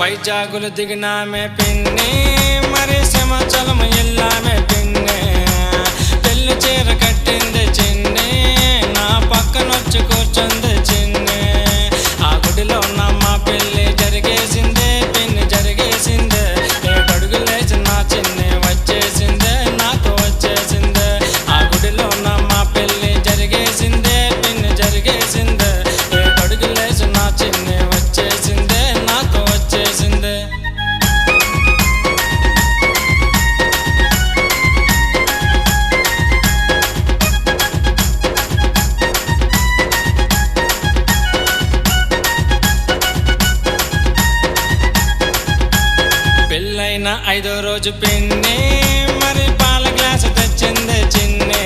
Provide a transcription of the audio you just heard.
వైజాగులు దిగినామే పిన్ని మరి సింహాచలం ఎల్లామే పిన్ని పెళ్లి చీర కట్టింది చిన్ని నా పక్కనొచ్చి కూర్చుంది చిన్ని ఆ గుడిలో నమ్మ పెళ్లి జరిగేసిందే పిన్ని జరిగేసిందే 7 అడుగులేసి నా చిన్ని వచ్చేసిందే నాతో వచ్చేసిందే ఆ గుడిలో నమ్మ పెళ్లి జరిగేసిందే పిన్ని జరిగేసిందే 7 అడుగులేసి నా చిన్ని వచ్చేసిందే నాతో వచ్చేసిందే పెళ్ళైన 5వ రోజు పిన్ని మరి పాల గ్లాసు తెచ్చిందే చిన్ని